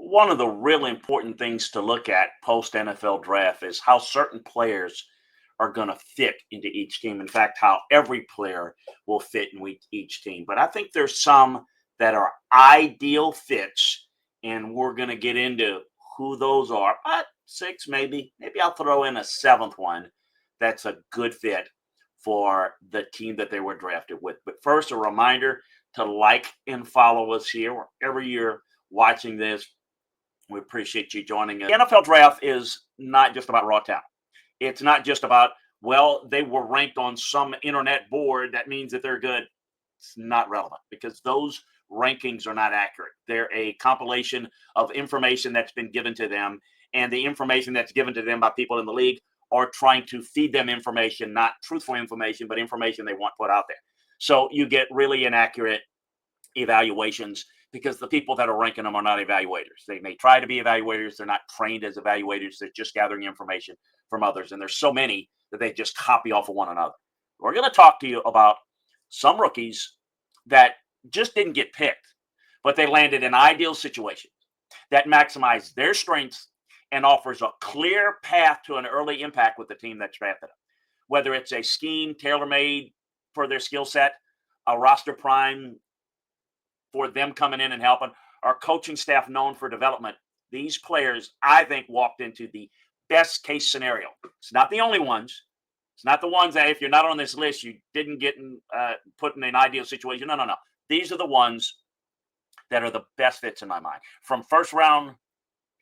One of the really important things to look at post NFL draft is how certain players are going to fit into each team. In fact, how every player will fit in each team. But I think there's some that are ideal fits, and we're going to get into who those are. But six, maybe. Maybe I'll throw in a seventh one that's a good fit for the team that they were drafted with. But first, a reminder to like and follow us here wherever you're watching this. We appreciate you joining us. The NFL draft is not just about raw talent. It's not just about, well, they were ranked on some internet board. That means that they're good. It's not relevant because those rankings are not accurate. They're a compilation of information that's been given to them, and the information that's given to them by people in the league are trying to feed them information, not truthful information, but information they want put out there. So you get really inaccurate evaluations because the people that are ranking them are not evaluators. They may try to be evaluators. They're not trained as evaluators. They're just gathering information from others. And there's so many that they just copy off of one another. We're going to talk to you about some rookies that just didn't get picked, but they landed in ideal situations that maximize their strengths and offers a clear path to an early impact with the team that's drafted them. Whether it's a scheme tailor-made for their skill set, a roster prime for them coming in and helping, our coaching staff known for development. These players, I think, walked into the best case scenario. It's not the only ones. It's not the ones that if you're not on this list, you didn't get put in an ideal situation. No. These are the ones that are the best fits in my mind. From first round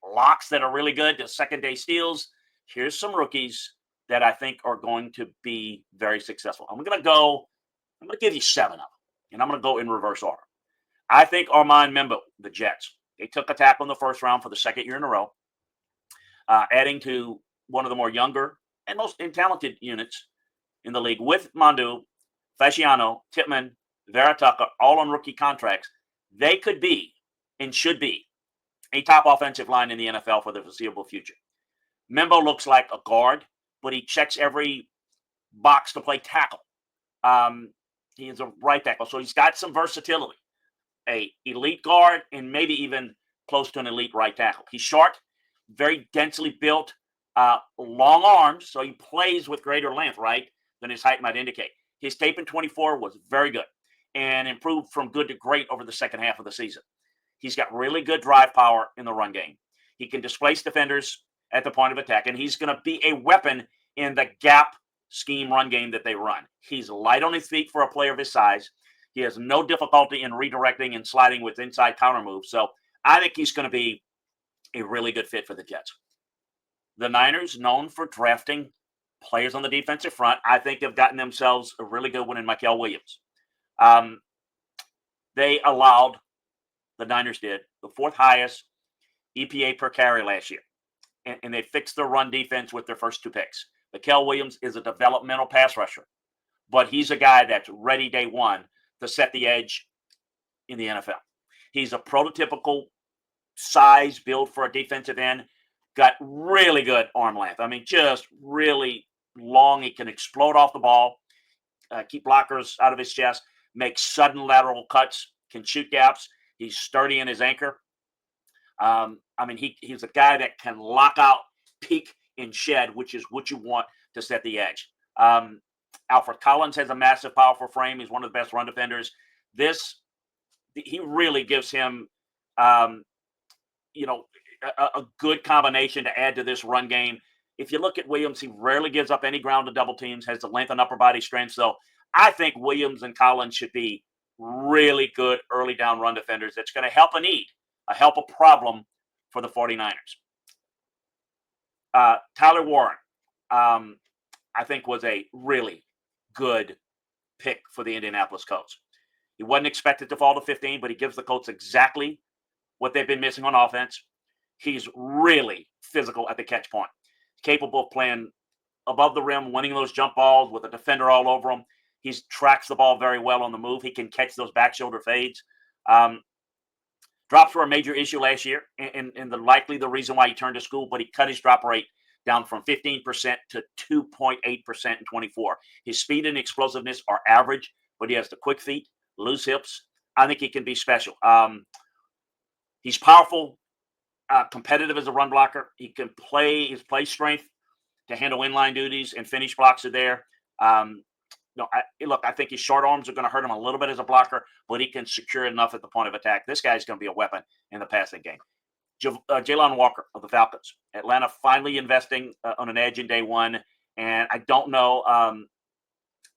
locks that are really good to second day steals, here's some rookies that I think are going to be very successful. I'm going to give you seven of them, and I'm going to go in reverse order. I think Armand Membo, the Jets, they took a tackle in the first round for the second year in a row, adding to one of the more younger and most talented units in the league with Mondu, Fasciano, Tippmann, Vera Tucker, all on rookie contracts. They could be and should be a top offensive line in the NFL for the foreseeable future. Membo looks like a guard, but he checks every box to play tackle. He is a right tackle, so he's got some versatility. A elite guard and maybe even close to an elite right tackle. He's short, very densely built, long arms, so he plays with greater length, right, than his height might indicate. His tape in 24 was very good and improved from good to great over the second half of the season. He's got really good drive power in the run game. He can displace defenders at the point of attack, and he's going to be a weapon in the gap scheme run game that they run. He's light on his feet for a player of his size. He has no difficulty in redirecting and sliding with inside counter moves. So I think he's going to be a really good fit for the Jets. The Niners, known for drafting players on the defensive front, I think have gotten themselves a really good one in Mykel Williams. They allowed, the Niners did, the fourth highest EPA per carry last year. And they fixed their run defense with their first two picks. Mykel Williams is a developmental pass rusher, but he's a guy that's ready day one to set the edge in the NFL. He's a prototypical size build for a defensive end. Got really good arm length. I mean, just really long. He can explode off the ball, keep blockers out of his chest, make sudden lateral cuts, can shoot gaps. He's sturdy in his anchor. He's a guy that can lock out, peek, and shed, which is what you want to set the edge. Alfred Collins has a massive, powerful frame. He's one of the best run defenders. He really gives him, a good combination to add to this run game. If you look at Williams, he rarely gives up any ground to double teams, has the length and upper body strength. So I think Williams and Collins should be really good early down run defenders. That's going to help a need, help a problem for the 49ers. Tyler Warren, I think, was a really good pick for the Indianapolis Colts. He wasn't expected to fall to 15, but he gives the Colts exactly what they've been missing on offense. He's really physical at the catch point, capable of playing above the rim, winning those jump balls with a defender all over him. He tracks the ball very well on the move. He can catch those back shoulder fades. Drops were a major issue last year, and likely the reason why he turned to school, but he cut his drop rate down from 15% to 2.8% in 24. His speed and explosiveness are average, but he has the quick feet, loose hips. I think he can be special. He's powerful competitive as a run blocker. He can play his play strength to handle inline duties and finish blocks are there. No, I think his short arms are going to hurt him a little bit as a blocker, but he can secure enough at the point of attack. This guy's going to be a weapon in the passing game. Jalen Walker of the Falcons. Atlanta finally investing on an edge in day one, and I don't know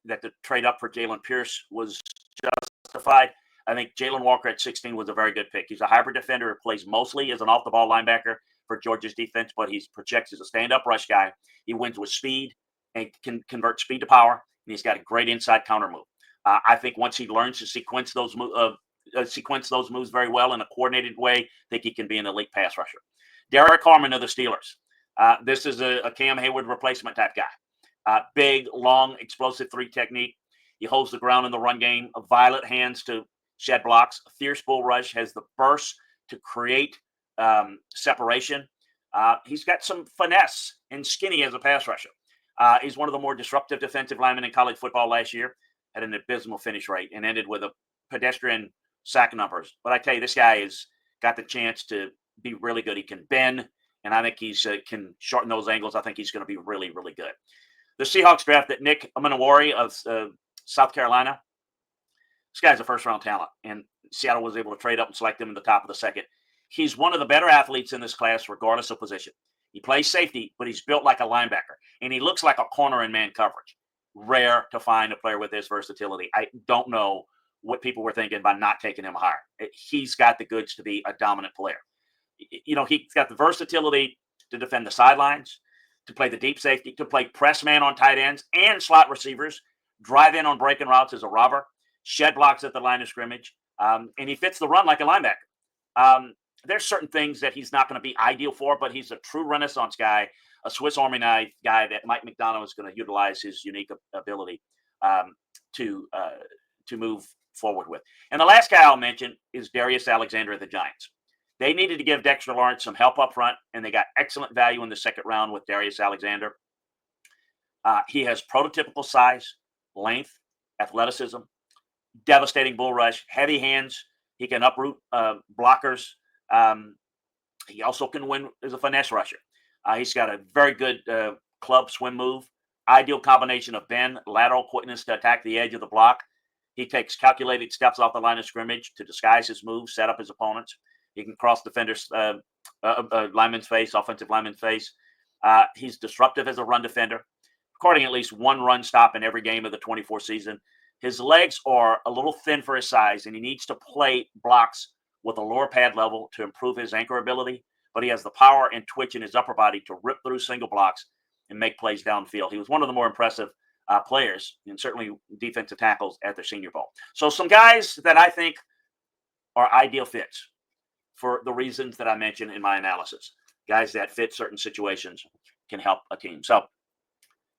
that the trade up for Jalen Pierce was justified. I think Jalen Walker at 16 was a very good pick. He's a hybrid defender who plays mostly as an off-the-ball linebacker for Georgia's defense, but he projects as a stand-up rush guy. He wins with speed and can convert speed to power, and he's got a great inside counter move. I think once he learns to sequence those moves very well in a coordinated way, I think he can be an elite pass rusher. Derek Harmon of the Steelers. This is a Cam Hayward replacement type guy. Big, long, explosive three technique. He holds the ground in the run game. Violent hands to shed blocks. A fierce bull rush. Has the burst to create separation. He's got some finesse and skinny as a pass rusher. He's one of the more disruptive defensive linemen in college football last year. Had an abysmal finish rate and ended with a pedestrian sack numbers. But I tell you, this guy has got the chance to be really good. He can bend, and I think he's can shorten those angles. I think he's going to be really, really good. The Seahawks drafted Nick Amanawari of South Carolina. This guy's a first-round talent, and Seattle was able to trade up and select him in the top of the second. He's one of the better athletes in this class, regardless of position. He plays safety, but he's built like a linebacker, and he looks like a corner in man coverage. Rare to find a player with this versatility. I don't know what people were thinking by not taking him higher. He's got the goods to be a dominant player. You know, he's got the versatility to defend the sidelines, to play the deep safety, to play press man on tight ends and slot receivers, drive in on breaking routes as a robber, shed blocks at the line of scrimmage, and he fits the run like a linebacker. There's certain things that he's not going to be ideal for, but he's a true renaissance guy, a Swiss Army knife guy that Mike McDonough is going to utilize his unique ability to move forward with. And the last guy I'll mention is Darius Alexander of the Giants. They needed to give Dexter Lawrence some help up front, and they got excellent value in the second round with Darius Alexander. He has prototypical size, length, athleticism, devastating bull rush, heavy hands. He can uproot blockers. He also can win as a finesse rusher. He's got a very good club swim move, ideal combination of bend, lateral quickness to attack the edge of the block. He takes calculated steps off the line of scrimmage to disguise his moves, set up his opponents. He can cross defenders, lineman's face, offensive lineman's face. He's disruptive as a run defender, recording at least one run stop in every game of the 24 season. His legs are a little thin for his size, and he needs to play blocks with a lower pad level to improve his anchor ability, but he has the power and twitch in his upper body to rip through single blocks and make plays downfield. He was one of the more impressive players, and certainly defensive tackles at the Senior Bowl. So some guys that I think are ideal fits for the reasons that I mentioned in my analysis. Guys that fit certain situations can help a team. So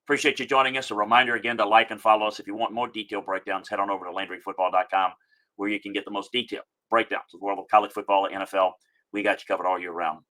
appreciate you joining us. A reminder again to like and follow us. If you want more detailed breakdowns, head on over to LandryFootball.com, where you can get the most detailed breakdowns of the world of college football and NFL. We got you covered all year round.